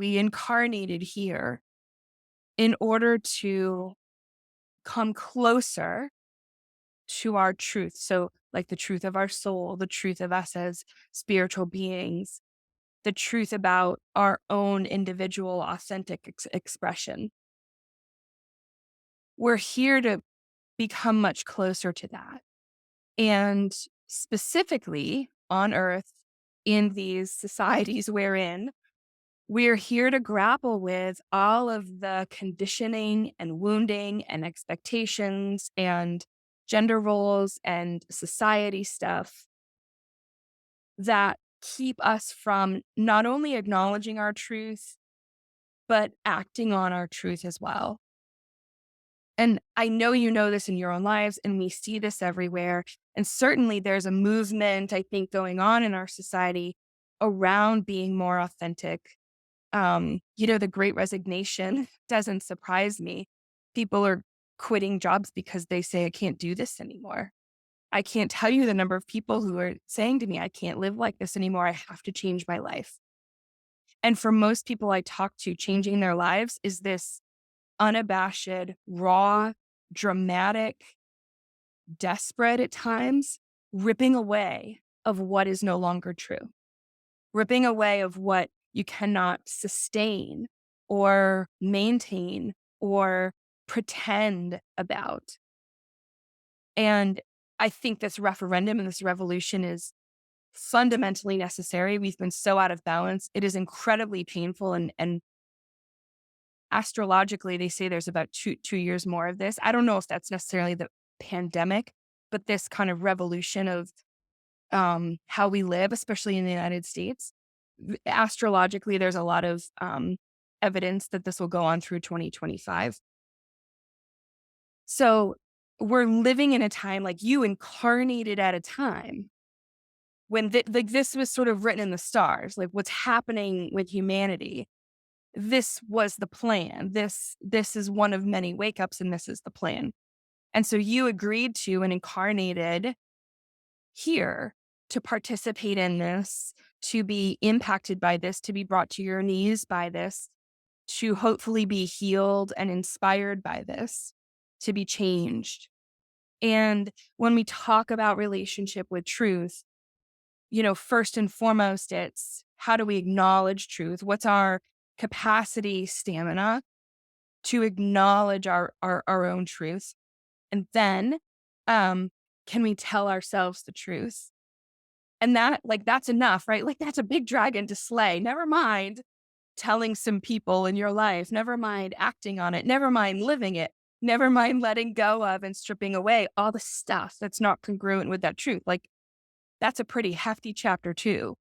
we incarnated here in order to come closer to our truth. So, like the truth of our soul, the truth of us as spiritual beings, the truth about our own individual authentic expression. We're here to become much closer to that. And specifically on earth, in these societies we're in, we're here to grapple with all of the conditioning and wounding and expectations and gender roles and society stuff that keep us from not only acknowledging our truth, but acting on our truth as well. And I know you know this in your own lives, and we see this everywhere. And certainly there's a movement, I think, going on in our society around being more authentic. The great resignation doesn't surprise me. People are quitting jobs because they say, I can't do this anymore. I can't tell you the number of people who are saying to me, I can't live like this anymore. I have to change my life. And for most people I talk to, changing their lives is this unabashed, raw, dramatic, desperate at times, ripping away of what is no longer true, ripping away of what you cannot sustain or maintain or pretend about. And I think this referendum and this revolution is fundamentally necessary. We've been so out of balance. It is incredibly painful. And astrologically, they say there's about two years more of this. I don't know if that's necessarily the pandemic, but this kind of revolution of how we live, especially in the United States. Astrologically, there's a lot of evidence that this will go on through 2025. So we're living in a time, like you incarnated at a time when this was sort of written in the stars, like what's happening with humanity. This was the plan. This is one of many wake ups, and this is the plan. And so you agreed to and incarnated here to participate in this, to be impacted by this, to be brought to your knees by this, to hopefully be healed and inspired by this, to be changed. And when we talk about relationship with truth, first and foremost, it's how do we acknowledge truth? What's our capacity, stamina to acknowledge our own truth? And then can we tell ourselves the truth? And that's enough, right? Like that's a big dragon to slay. Never mind telling some people in your life, never mind acting on it, never mind living it, never mind letting go of and stripping away all the stuff that's not congruent with that truth. Like that's a pretty hefty chapter too.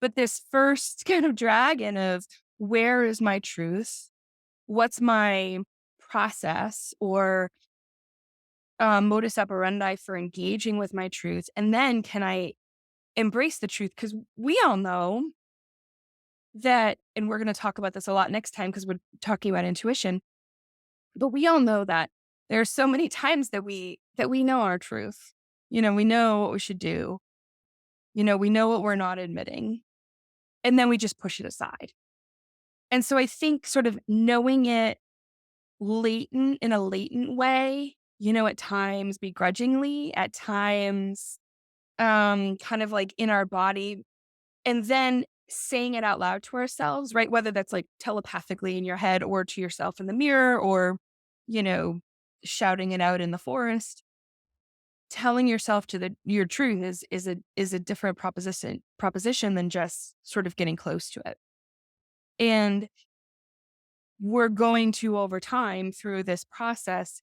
But this first kind of dragon of where is my truth? What's my process or modus operandi for engaging with my truth? And then can I embrace the truth? Because we all know that, and we're going to talk about this a lot next time because we're talking about intuition, but we all know that there are so many times that we know our truth. We know what we should do. We know what we're not admitting. And then we just push it aside. And so I think sort of knowing it in a latent way, at times begrudgingly, at times kind of like in our body, and then saying it out loud to ourselves, right? Whether that's like telepathically in your head or to yourself in the mirror or, you know, shouting it out in the forest. Telling yourself your truth is a different proposition than just sort of getting close to it. And we're going to, over time through this process,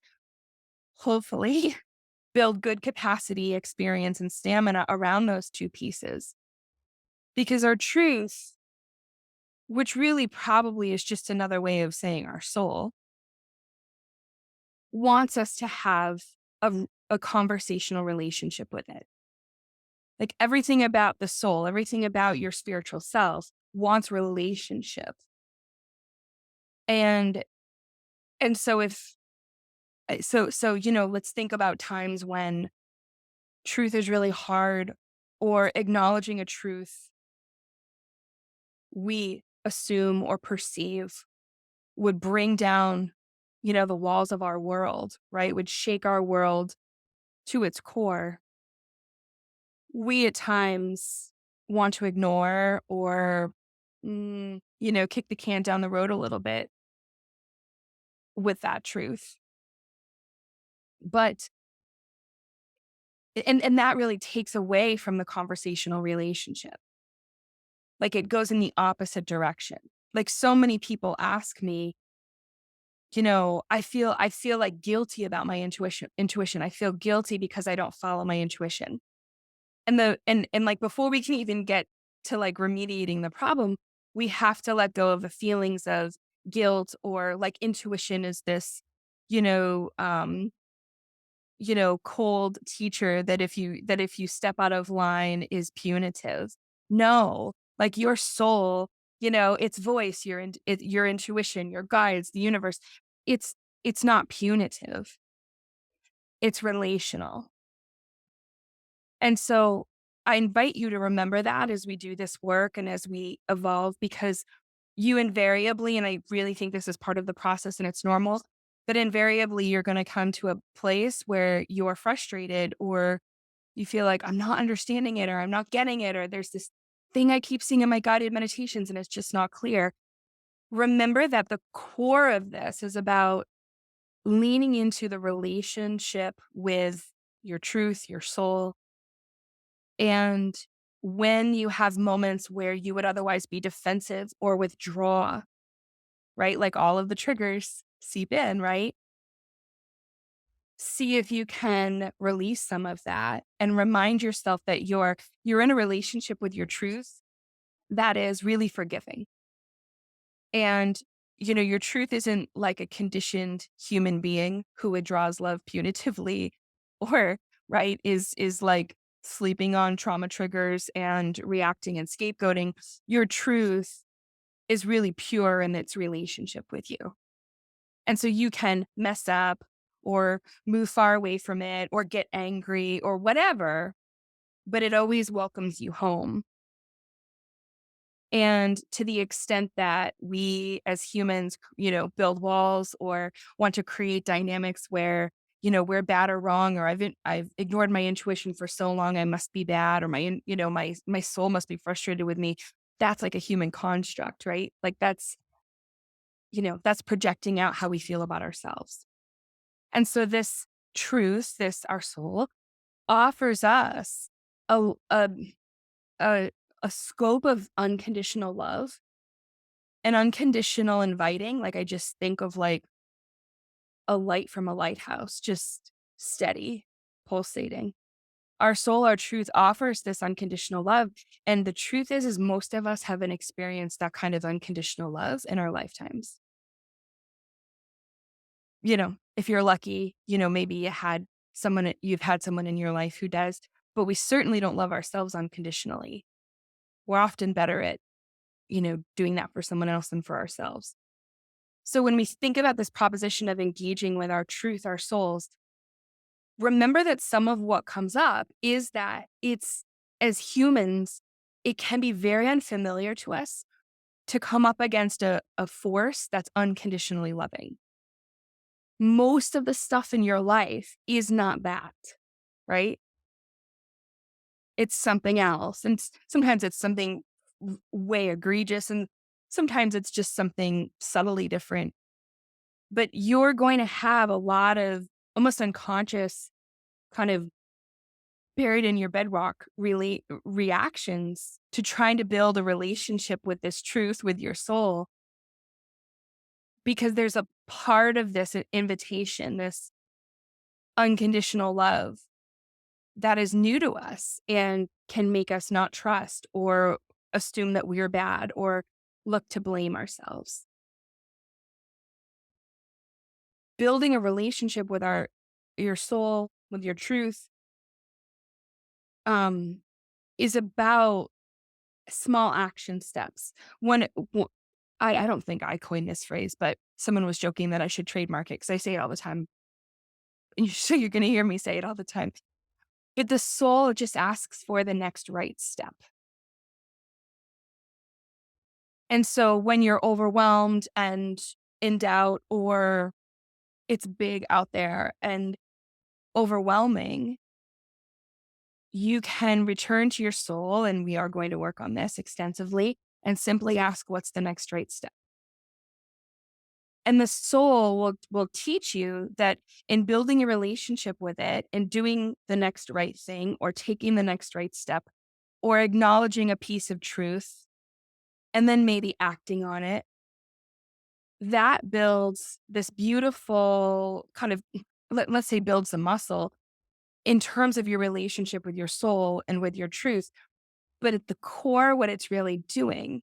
hopefully build good capacity, experience, and stamina around those two pieces. Because our truth, which really probably is just another way of saying our soul, wants us to have a conversational relationship with it. Like everything about the soul, everything about your spiritual self wants relationship. And so let's think about times when truth is really hard or acknowledging a truth we assume or perceive would bring down, the walls of our world, right? Would shake our world to its core. We at times want to ignore or, kick the can down the road a little bit with that truth. But and that really takes away from the conversational relationship. Like it goes in the opposite direction. Like so many people ask me, I feel like guilty about my intuition. I feel guilty because I don't follow my intuition. And like before we can even get to like remediating the problem, we have to let go of the feelings of guilt or like intuition is this, you know, um, cold teacher that if you step out of line is punitive. No, like your soul, its voice, your intuition, your guides, the universe, it's it's not punitive. It's relational. And so I invite you to remember that as we do this work and as we evolve, because you invariably, and I really think this is part of the process and it's normal, but invariably you're going to come to a place where you're frustrated or you feel like I'm not understanding it or I'm not getting it, or there's this thing I keep seeing in my guided meditations and it's just not clear. Remember that the core of this is about leaning into the relationship with your truth, your soul, and when you have moments where you would otherwise be defensive or withdraw, right? Like all of the triggers seep in, right? See if you can release some of that and remind yourself that you're in a relationship with your truth that is really forgiving. And your truth isn't like a conditioned human being who withdraws love punitively or right is like sleeping on trauma triggers and reacting and scapegoating. Your truth is really pure in its relationship with you. And so you can mess up or move far away from it or get angry or whatever, but it always welcomes you home. And to the extent that we as humans, build walls or want to create dynamics where, we're bad or wrong, or I've ignored my intuition for so long, I must be bad, or my soul must be frustrated with me. That's like a human construct, right? Like that's projecting out how we feel about ourselves. And so this truth, this our soul, offers us a a a, a scope of unconditional love and unconditional inviting. Like I just think of like a light from a lighthouse, just steady, pulsating. Our soul, our truth offers this unconditional love. And the truth is most of us haven't experienced that kind of unconditional love in our lifetimes. If you're lucky, maybe you've had someone in your life who does, but we certainly don't love ourselves unconditionally. We're often better at, doing that for someone else than for ourselves. So when we think about this proposition of engaging with our truth, our souls, remember that some of what comes up is that as humans, it can be very unfamiliar to us to come up against a force that's unconditionally loving. Most of the stuff in your life is not that, right? It's something else. And sometimes it's something way egregious, and sometimes it's just something subtly different. But you're going to have a lot of almost unconscious, kind of buried in your bedrock, really reactions to trying to build a relationship with this truth, with your soul, because there's a part of this invitation, this unconditional love that is new to us and can make us not trust or assume that we're bad or look to blame ourselves. Building a relationship with your soul, with your truth, um, is about small action steps. I don't think I coined this phrase, but someone was joking that I should trademark it because I say it all the time. And you're going to hear me say it all the time. But the soul just asks for the next right step. And so when you're overwhelmed and in doubt, or it's big out there and overwhelming, you can return to your soul. And we are going to work on this extensively, and simply ask, what's the next right step? And the soul will teach you that in building a relationship with it and doing the next right thing, or taking the next right step, or acknowledging a piece of truth and then maybe acting on it, that builds this beautiful kind of, let's say, builds the muscle in terms of your relationship with your soul and with your truth. But at the core, what it's really doing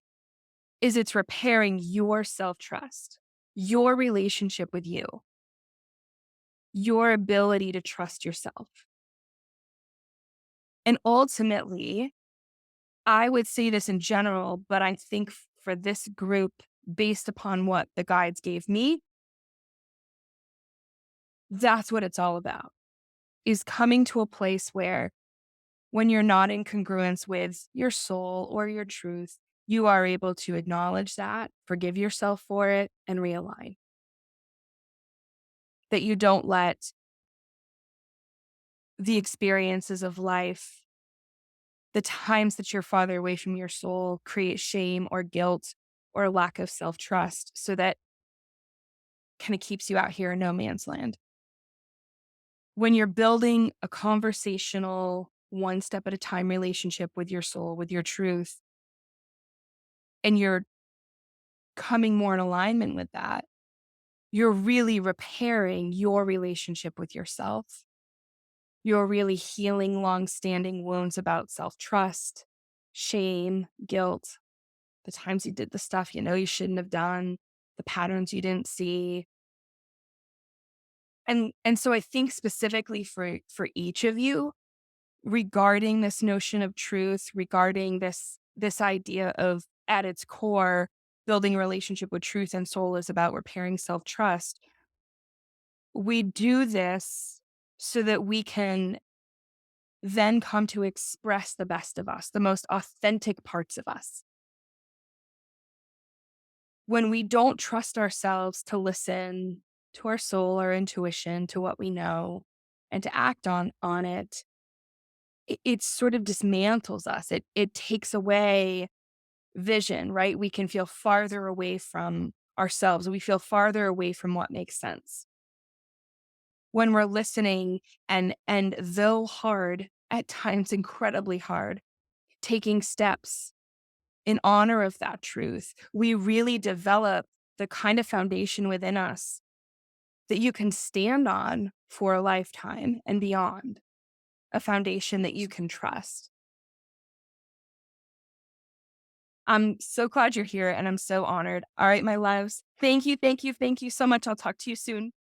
is it's repairing your self trust, your relationship with you, your ability to trust yourself. And ultimately, I would say this in general, but I think for this group, based upon what the guides gave me, that's what it's all about, is coming to a place where when you're not in congruence with your soul or your truth, you are able to acknowledge that, forgive yourself for it, and realign. That you don't let the experiences of life, the times that you're farther away from your soul, create shame or guilt or a lack of self trust, so that kind of keeps you out here in no man's land. When you're building a conversational, one step at a time relationship with your soul, with your truth, and you're coming more in alignment with that, you're really repairing your relationship with yourself. You're really healing long-standing wounds about self-trust, shame, guilt, the times you did the stuff you know you shouldn't have done, the patterns you didn't see. And so I think specifically for each of you, regarding this notion of truth, regarding this idea of, at its core, building a relationship with truth and soul is about repairing self-trust. We do this so that we can then come to express the best of us, the most authentic parts of us. When we don't trust ourselves to listen to our soul, our intuition, to what we know, and to act on it, it sort of dismantles us. It takes away vision, right? We can feel farther away from ourselves. We feel farther away from what makes sense. When we're listening, and though hard, at times incredibly hard, taking steps in honor of that truth, we really develop the kind of foundation within us that you can stand on for a lifetime and beyond, a foundation that you can trust. I'm so glad you're here, and I'm so honored. All right, my loves. Thank you, thank you, thank you so much. I'll talk to you soon.